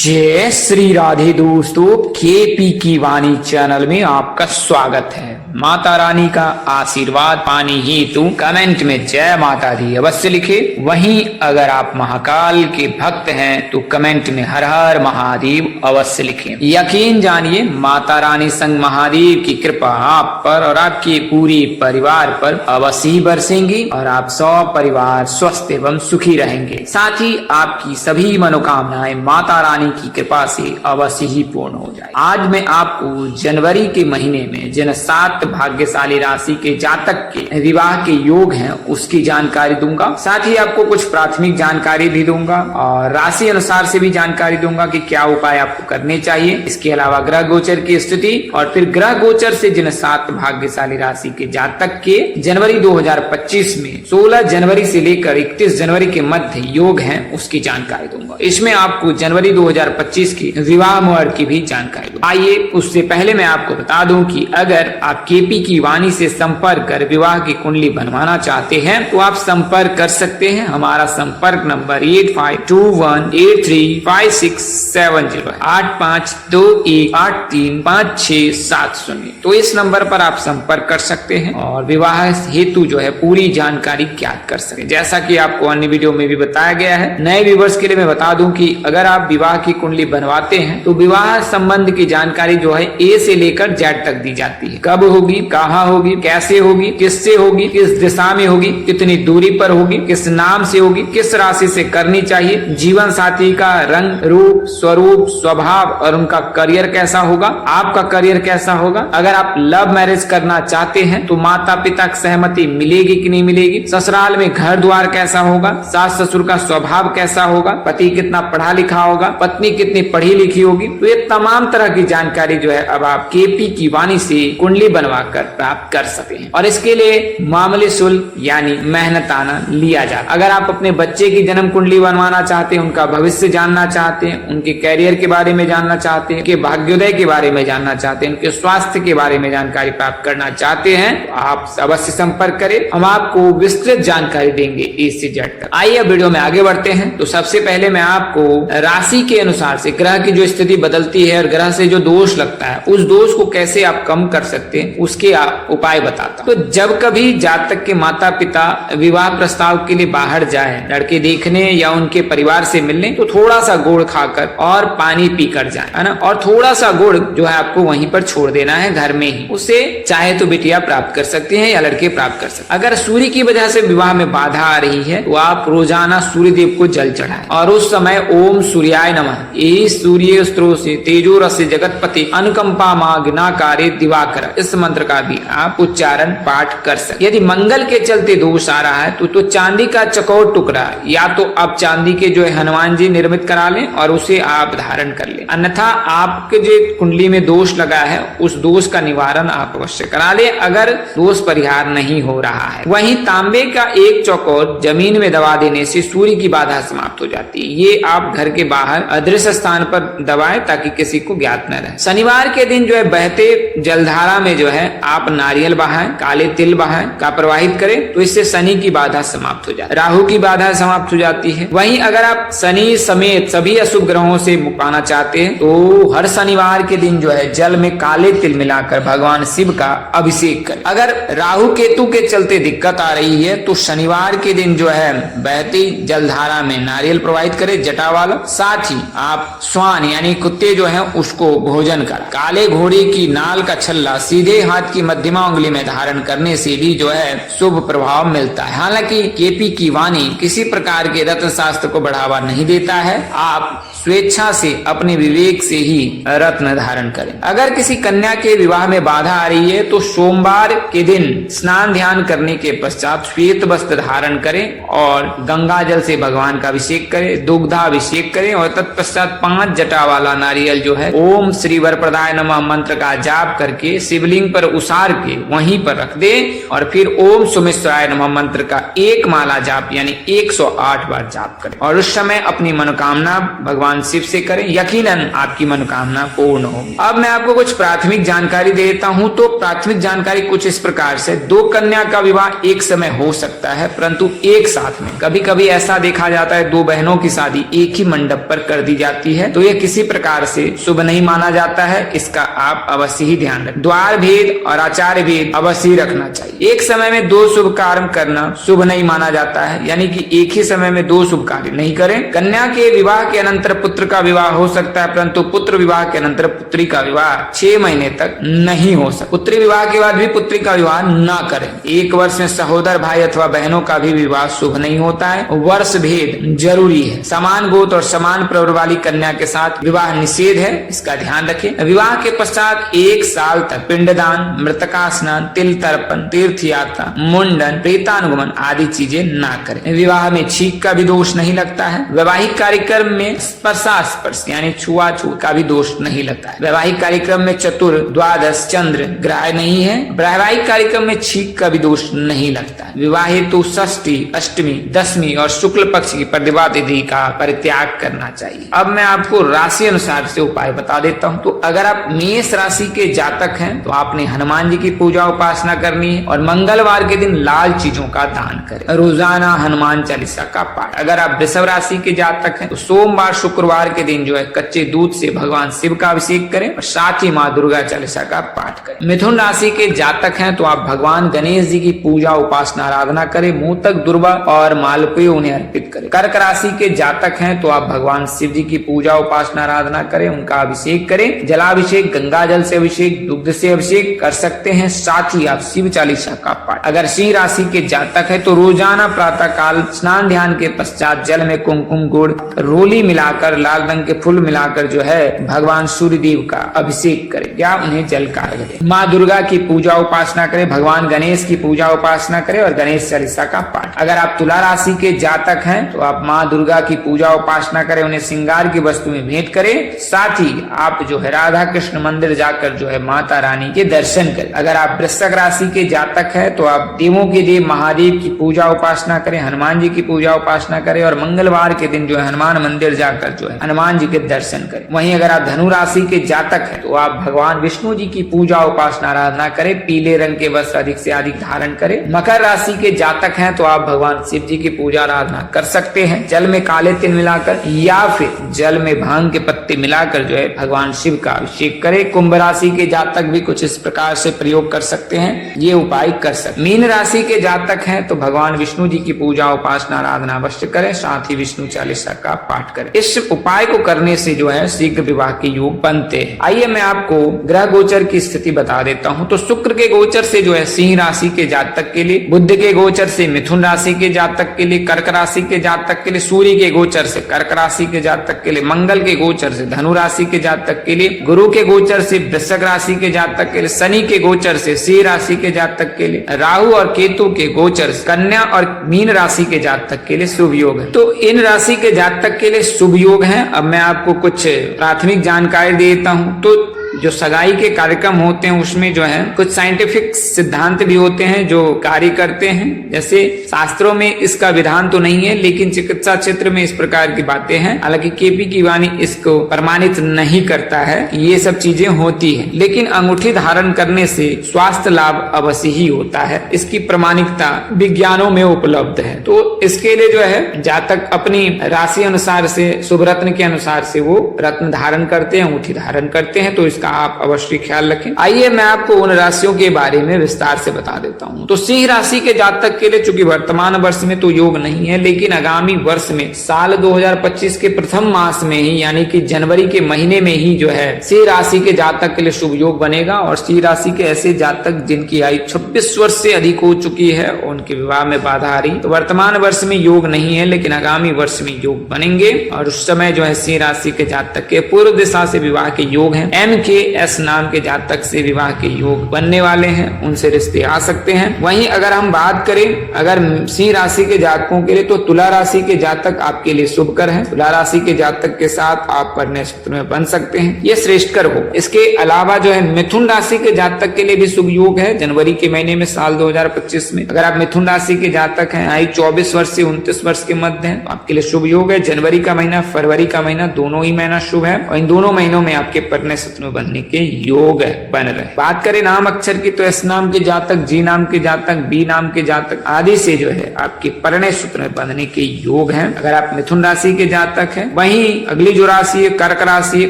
जय श्री राधे दोस्तों, केपी की वाणी चैनल में आपका स्वागत है। माता रानी का आशीर्वाद पाने हेतु कमेंट में जय माता दी अवश्य लिखे। वहीं अगर आप महाकाल के भक्त हैं तो कमेंट में हर हर महादेव अवश्य लिखें। यकीन जानिए माता रानी संग महादेव की कृपा आप पर और आपके पूरे परिवार पर अवश्य ही बरसेंगी और आप सब परिवार स्वस्थ एवं सुखी रहेंगे। साथ ही आपकी सभी मनोकामनाएं माता रानी की कृपा से अवश्य ही पूर्ण हो जाए। आज मैं आपको जनवरी के महीने में जिन 7 भाग्यशाली राशि के जातक के विवाह के योग हैं उसकी जानकारी दूंगा। साथ ही आपको कुछ प्राथमिक जानकारी भी दूंगा और राशि अनुसार से भी जानकारी दूंगा कि क्या उपाय आपको करने चाहिए। इसके अलावा ग्रह गोचर की स्थिति और फिर ग्रह गोचर से जिन 7 भाग्यशाली राशि के जातक के जनवरी 2025 में 16 जनवरी से लेकर 31 जनवरी के मध्य योग हैं उसकी जानकारी दूंगा। इसमें आपको जनवरी 2025 की विवाह मुहूर्त की भी जानकारी दूंगा। आइए उससे पहले मैं आपको बता दूं कि अगर आप केपी की वाणी से संपर्क कर विवाह की कुंडली बनवाना चाहते हैं तो आप संपर्क कर सकते हैं। हमारा संपर्क नंबर 8521835670 है 8521835670। तो इस नंबर पर आप संपर्क कर सकते हैं और विवाह हेतु जो है पूरी जानकारी ज्ञात कर सके। जैसा कि आपको अन्य वीडियो में भी बताया गया है, नए व्यूवर्स के लिए मैं बता दूं कि अगर आप विवाह की कुंडली बनवाते हैं तो विवाह संबंध की जानकारी जो है ए से लेकर जेड तक दी जाती है। कब होगी, कहाँ होगी, कैसे होगी, किससे होगी, किस दिशा में होगी, कितनी दूरी पर होगी, किस नाम से होगी, किस राशि से करनी चाहिए, जीवन साथी का रंग रूप स्वरूप स्वभाव और उनका करियर कैसा होगा, आपका करियर कैसा होगा। अगर आप लव मैरिज करना चाहते हैं तो माता पिता की सहमति मिलेगी कि नहीं मिलेगी, ससुराल में घर द्वार कैसा होगा, सास ससुर का स्वभाव कैसा होगा, पति कितना पढ़ा लिखा होगा, पत्नी कितनी पढ़ी लिखी होगी। तो ये तमाम तरह की जानकारी जो है अब आप केपी की वाणी से कुंडली बनवाकर प्राप्त कर सकते हैं और इसके लिए मामूली शुल्क यानी मेहनताना लिया जाता है। अगर आप अपने बच्चे की जन्म कुंडली बनवाना चाहते हैं, उनका भविष्य जानना चाहते हैं, उनके कैरियर के बारे में जानना चाहते हैं, उनके भाग्योदय के बारे में जानना चाहते हैं, उनके स्वास्थ्य के बारे में जानकारी प्राप्त करना चाहते हैं तो आप अवश्य संपर्क करें। हम आपको विस्तृत जानकारी देंगे ए से जेड तक। आइए अब वीडियो में आगे बढ़ते हैं। तो सबसे पहले मैं आपको राशि के अनुसार से ग्रह की जो स्थिति बदलती है और ग्रह से जो दोष लगता है उस दोष को कैसे आप कम कर सकते हैं उसके उपाय बताता हूं। तो जब कभी जातक के माता पिता विवाह प्रस्ताव के लिए बाहर जाए लड़के देखने या उनके परिवार से मिलने तो थोड़ा सा गुड़ खाकर और पानी पीकर जाए, है ना। और थोड़ा सा गुड़ जो है आपको वहीं पर छोड़ देना है घर में ही। उससे चाहे तो बिटिया प्राप्त कर सकते हैं या लड़के प्राप्त कर सकते हैं। अगर सूर्य की वजह से विवाह में बाधा आ रही है तो आप रोजाना सूर्य देव को जल चढ़ाएं और उस समय ओम सूर्याय नमः यही सूर्य स्त्रोत से तेजो रस जगतपति अनुकंपा माग्नाकारे दिवाकर इस मंत्र का भी आप उच्चारण पाठ कर सकते। यदि मंगल के चलते दोष आ रहा है तो चांदी का चकोर टुकड़ा या तो आप चांदी के जो है हनुमान जी निर्मित करा लें और उसे आप धारण कर लें। अन्यथा आपके जो कुंडली में दोष लगा है उस दोष का निवारण आप अवश्य करा लें अगर दोष परिहार नहीं हो रहा है। वहीं तांबे का एक चौकोर जमीन में दबा देने से सूर्य की बाधा समाप्त हो जाती है। ये आप घर के बाहर अदृश्य स्थान पर दबाएं ताकि किसी को ज्ञात न रहे। शनिवार के दिन जो है बहते जलधारा में जो है आप नारियल बहाएं, काले तिल बहाएं का प्रवाहित करें तो इससे शनि की बाधा समाप्त हो जाती है, राहु की बाधा समाप्त हो जाती है। वहीं अगर आप शनि समेत सभी अशुभ ग्रहों से मुक्ति पाना चाहते हैं तो हर शनिवार के दिन जो है जल में काले तिल मिलाकर भगवान शिव का अभिषेक करें। अगर राहु केतु के चलते दिक्कत आ रही है तो शनिवार के दिन जो है बहती जलधारा में नारियल प्रवाहित करें जटा वाला। साथ ही आप स्वान यानी कुत्ते जो है उसको भोजन करें। काले घोड़े की नाल का छल्ला सीधे हाथ की मध्यमा उंगली में धारण करने से भी जो है शुभ प्रभाव मिलता है। हालांकि केपी की वाणी किसी प्रकार के रत्न शास्त्र को बढ़ावा नहीं देता है। आप स्वेच्छा से अपने विवेक से ही रत्न धारण करें। अगर किसी कन्या के विवाह में बाधा आ रही है तो सोमवार के दिन स्नान ध्यान करने के पश्चात श्वेत वस्त्र धारण करें और गंगा जल से भगवान का अभिषेक करें, दुग्धाभिषेक करें और तत्पश्चात 5 जटा वाला नारियल जो है ओम श्री वरप्रदाय नमः मंत्र का जाप करके शिवलिंग पर उसार के वहीं पर रख दे और फिर ओम सुमेश्वराय नमः मंत्र का 1 माला जाप यानी 108 बार जाप करें और उस समय अपनी मनोकामना भगवान शिव से करें। यकीनन आपकी मनोकामना पूर्ण होगी। अब मैं आपको कुछ प्राथमिक जानकारी दे देता हूं। तो प्राथमिक जानकारी कुछ इस प्रकार से 2 कन्या का विवाह एक समय हो सकता है परंतु एक साथ में। कभी कभी ऐसा देखा जाता है 2 बहनों की शादी एक ही मंडप पर कर दी जाती है तो यह किसी प्रकार से शुभ नहीं माना जाता है। इसका आप अवश्य ही ध्यान रखें। द्वार भेद और आचार्य भेद अवश्य ही रखना चाहिए। एक समय में दो शुभ कार्य करना शुभ नहीं माना जाता है, यानी कि एक ही समय में दो शुभ कार्य नहीं करें। कन्या के विवाह के अनंतर पुत्र का विवाह हो सकता है, परंतु पुत्र विवाह के अनंतर पुत्री का विवाह 6 महीने तक नहीं हो सकता। पुत्री विवाह के बाद भी पुत्री का विवाह न करें। 1 वर्ष में सहोदर भाई अथवा बहनों का भी विवाह शुभ नहीं होता है। वर्ष भेद जरूरी है। समान गोत्र और समान प्रवर वाली कन्या के साथ विवाह निषेध है, इसका ध्यान रखें। विवाह के पश्चात 1 साल तक पिंडदान, मृतका स्नान, तिल तर्पण, तीर्थ यात्रा, मुंडन, प्रेतानुगमन आदि चीजें ना करें। विवाह में छींक का भी दोष नहीं लगता है। वैवाहिक कार्यक्रम में स्पर्शास्पर्श यानी छुआछूत का भी दोष नहीं लगता है। वैवाहिक कार्यक्रम में चतुर, द्वादश, चंद्र ग्रह नहीं है। वैवाहिक कार्यक्रम में छींक का भी दोष नहीं लगता है। विवाह हेतु षष्ठी, अष्टमी, दशमी और शुक्ल पक्ष की प्रतिभा तिथि का परित्याग करना चाहिए। अब मैं आपको राशि अनुसार से उपाय बता देता हूँ। तो अगर आप मेष राशि के जातक हैं तो आपने हनुमान जी की पूजा उपासना करनी है और मंगलवार के दिन लाल चीजों का दान करें। रोजाना हनुमान चालीसा का पाठ। अगर आप वृषभ राशि के जातक हैं तो सोमवार, शुक्रवार के दिन जो है कच्चे दूध से भगवान शिव का अभिषेक करें और साथ ही माँ दुर्गा चालीसा का पाठ करें। मिथुन राशि के जातक हैं तो आप भगवान गणेश जी की पूजा उपासना आराधना करें। मोदक, दुर्वा और मालपुए उन्हें अर्पित करें। कर्क राशि के जातक हैं तो आप भगवान शिव जी की पूजा उपासना आराधना करें, उनका अभिषेक करें। जलाभिषेक, गंगा जल से अभिषेक, दुग्ध से अभिषेक कर सकते हैं। साथ ही आप शिव चालीसा का पाठ। अगर सिंह राशि के जातक है तो रोजाना प्रातः काल स्नान ध्यान के पश्चात जल में कुमकुम, गुड़, रोली मिलाकर, लाल रंग के फूल मिलाकर जो है भगवान सूर्य देव का अभिषेक करें या उन्हें जल का अर्घ्य दें। माँ दुर्गा की पूजा उपासना करें, भगवान गणेश की पूजा उपासना करें और गणेश चालीसा का पाठ। अगर आप तुला राशि के जातक हैं तो आप माँ दुर्गा की पूजा उपासना करें, उन्हें श्रृंगार की वस्तु में भेंट करें। साथ ही आप जो है राधा कृष्ण मंदिर जाकर जो है माता रानी के दर्शन करें। अगर आप वृश्चिक राशि के जातक हैं तो आप देवों के देव महादेव की पूजा उपासना करें, हनुमान जी की पूजा उपासना करें और मंगलवार के दिन जो है हनुमान मंदिर जाकर जो है हनुमान जी के दर्शन करें। वहीं अगर आप धनु राशि के जातक हैं तो आप भगवान विष्णु जी की पूजा उपासना आराधना करें। पीले रंग के वस्त्र अधिक से अधिक धारण करें। मकर राशि के जातक हैं तो आप भगवान शिव जी की पूजा आराधना कर सकते हैं। जल में काले तिल मिलाकर या फिर जल में भांग के पत्ते मिलाकर जो है भगवान शिव का अभिषेक करें। कुंभ राशि के जातक भी कुछ इस प्रकार से प्रयोग कर सकते हैं, ये उपाय कर सकते। मीन राशि के जातक हैं तो भगवान विष्णु जी की पूजा उपासना आराधना अवश्य करें, साथ ही विष्णु चालीसा का पाठ करें। इस उपाय को करने से जो है शीघ्र विवाह के योग बनते हैं। आइए मैं आपको ग्रह गोचर की स्थिति बता देता हूँ। तो शुक्र के गोचर से जो है सिंह राशि के जातक के लिए, बुध के गोचर से मिथुन राशि के जातक के लिए, कर्क राशि के जातक के लिए, सूर्य के गोचर से कर्क राशि के जातक के लिए, मंगल के गोचर से धनु राशि के जातक के लिए, गुरु के गोचर से वृश्चिक राशि के जातक के लिए, शनि के गोचर से सिंह राशि के जातक के लिए, राहु और केतु के गोचर से कन्या और मीन राशि के जातक के लिए शुभ योग है। तो इन राशि के जातक के लिए शुभ योग है। अब मैं आपको कुछ प्राथमिक जानकारी देता हूँ। तो जो सगाई के कार्यक्रम होते हैं उसमें जो है कुछ साइंटिफिक सिद्धांत भी होते हैं जो कार्य करते हैं। जैसे शास्त्रों में इसका विधान तो नहीं है, लेकिन चिकित्सा क्षेत्र में इस प्रकार की बातें हैं। हालांकि केपी की वाणी इसको प्रमाणित नहीं करता है, ये सब चीजें होती है। लेकिन अंगूठी धारण करने से स्वास्थ्य लाभ अवश्य ही होता है, इसकी प्रमाणिकता विज्ञानों में उपलब्ध है। तो इसके लिए जो है जातक अपनी राशि अनुसार से, शुभ रत्न के अनुसार से वो रत्न धारण करते हैं, अंगूठी धारण करते हैं। तो का आप अवश्य ख्याल रखें। आइए मैं आपको उन राशियों के बारे में विस्तार से बता देता हूं। तो सिंह राशि के जातक के लिए चूंकि वर्तमान वर्ष में तो योग नहीं है, लेकिन आगामी वर्ष में साल 2025 के प्रथम मास में ही यानी कि जनवरी के महीने में ही जो है सिंह राशि के जातक के लिए शुभ योग बनेगा। और सिंह राशि के ऐसे जातक जिनकी आयु 26 वर्ष से अधिक हो चुकी है, उनके विवाह में बाधा आ रही, तो वर्तमान वर्ष में योग नहीं है, लेकिन आगामी वर्ष में योग बनेंगे। और उस समय जो है सिंह राशि के जातक के पूर्व दिशा से विवाह के योग है। MKS नाम के जातक से विवाह के योग बनने वाले हैं, उनसे रिश्ते आ सकते हैं। वहीं अगर हम बात करें अगर सिंह राशि के जातकों के लिए, तो तुला राशि के जातक आपके लिए शुभकर हैं। तुला राशि के जातक के साथ आप परिणय सूत्र में बन सकते हैं, ये श्रेष्ठकर हो। इसके अलावा जो है मिथुन राशि के जातक के लिए भी शुभ योग है जनवरी के महीने में साल 2025 में। अगर आप मिथुन राशि के जातक हैं, आयु 24 वर्ष से 29 वर्ष के मध्य है, तो आपके लिए शुभ योग है। जनवरी का महीना, फरवरी का महीना, दोनों ही महीना शुभ है और इन दोनों महीनों में आपके परिणय सूत्र में बनने के योग बन रहे। बात करें नाम अक्षर की तो एस नाम के जातक, जी नाम के जातक, बी नाम के जातक आदि से जो है आपके परिणय सूत्र में बंधने के योग हैं। अगर आप मिथुन राशि के जातक हैं, वहीं अगली जो राशि है कर्क राशि है,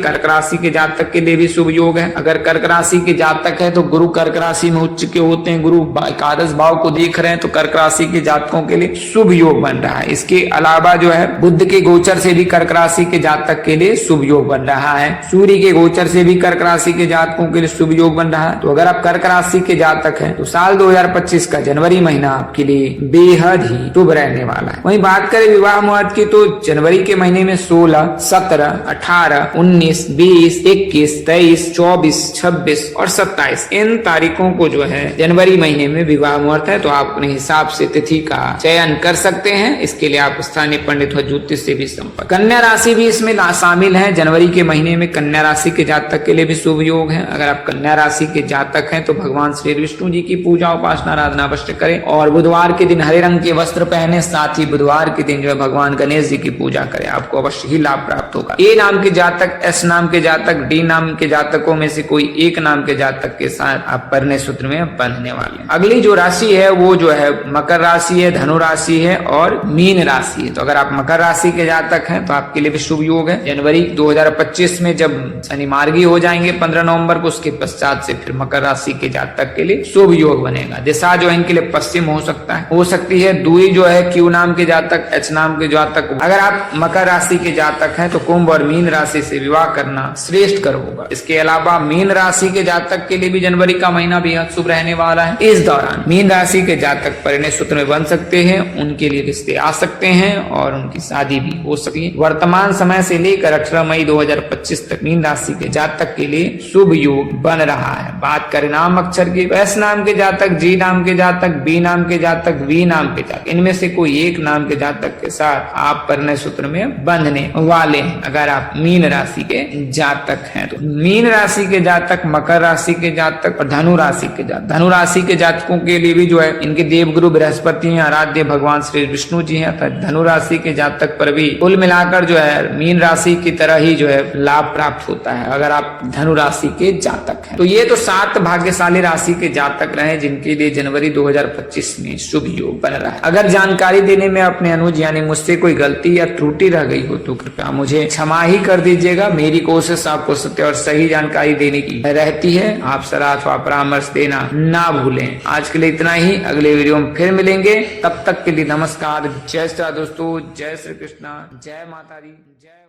कर्क राशि के जातक के लिए भी शुभ योग है। अगर कर्क राशि के जातक है तो गुरु कर्क राशि में उच्च के होते हैं, गुरु एकादश भाव को देख रहे हैं तो कर्क राशि के जातकों के लिए शुभ योग बन रहा है। इसके अलावा जो है बुध के गोचर से भी कर्क राशि के जातक के लिए शुभ योग बन रहा है। सूर्य के गोचर से भी कर्क राशि के जातकों के लिए शुभ योग बन रहा है। तो अगर आप कर्क राशि के जातक हैं तो साल 2025 का जनवरी महीना आपके लिए बेहद ही शुभ रहने वाला है। वहीं बात करें विवाह मुहूर्त की तो जनवरी के महीने में 16, 17, 18, 19, 20, 21, 23, 24, 26 और 27 इन तारीखों को जो है जनवरी महीने में विवाह मुहूर्त है। तो आप अपने हिसाब से तिथि का चयन कर सकते हैं। इसके लिए आप स्थानीय पंडित व ज्योतिष से भी संपर्क। कन्या राशि भी इसमें शामिल है। जनवरी के महीने में कन्या राशि के जातक के लिए भी शुभ योग है। अगर आप कन्या राशि के जातक हैं तो भगवान श्री विष्णु जी की पूजा उपासना आराधना अवश्य करें और बुधवार के दिन हरे रंग के वस्त्र पहने, साथ ही बुधवार के दिन जो है भगवान गणेश जी की पूजा करें, आपको अवश्य ही लाभ प्राप्त होगा। ए नाम के जातक, एस नाम के जातक, डी नाम के जातकों में से कोई एक नाम के जातक के साथ आप परिणय सूत्र में बंधने वाले। अगली जो राशि है वो जो है मकर राशि है, धनु राशि है और मीन राशि है। तो अगर आप मकर राशि के जातक हैं तो आपके लिए भी शुभ योग है। जनवरी 2025 में जब शनि मार्गी हो जाएंगे 15 नवंबर को, उसके पश्चात से फिर मकर राशि के जातक के लिए शुभ योग बनेगा। दिशा जो है इनके लिए पश्चिम हो सकती है। दूरी जो है क्यू नाम के जातक, एच नाम के जातक। अगर आप मकर राशि के जातक हैं तो कुंभ और मीन राशि से विवाह करना श्रेष्ठ कर होगा। इसके अलावा मीन राशि के जातक के लिए भी जनवरी का महीना बेहद शुभ रहने वाला है। इस दौरान मीन राशि के जातक परिणय सूत्र में बन सकते हैं, उनके लिए रिश्ते आ सकते हैं और उनकी शादी भी हो सकती है। वर्तमान समय से लेकर 18 मई 2025 तक मीन राशि के जातक के लिए शुभ योग बन रहा है। बात करें नाम अक्षर की, एस नाम के जातक, जी नाम के जातक, बी नाम के जातक, वी नाम के जातक, इनमें से कोई एक नाम के जातक के साथ आप परिणय सूत्र में बंधने वाले हैं। अगर आप मीन राशि के जातक हैं तो मीन राशि के जातक, मकर राशि के जातक और धनु राशि के जातक, धनु राशि के जातकों के लिए भी जो है इनके देवगुरु बृहस्पति हैं, आराध्य भगवान श्री विष्णु जी हैं। धनु राशि के जातक पर भी कुल मिलाकर जो है मीन राशि की तरह ही जो है लाभ प्राप्त होता है अगर आप धनु राशि के जातक हैं। तो ये तो 7 भाग्यशाली राशि के जातक रहे जिनके लिए जनवरी 2025 में शुभ योग बन रहा है। अगर जानकारी देने में अपने अनुज यानी मुझसे कोई गलती या त्रुटि रह गई हो तो कृपया मुझे क्षमा ही कर दीजिएगा। मेरी कोशिश आपको सत्य और सही जानकारी देने की रहती है। आप सलाह अथवा परामर्श देना ना भूलें। आज के लिए इतना ही, अगले वीडियो में फिर मिलेंगे। तब तक के लिए नमस्कार। जय श्री दोस्तों, जय श्री कृष्णा, जय माता दी, जय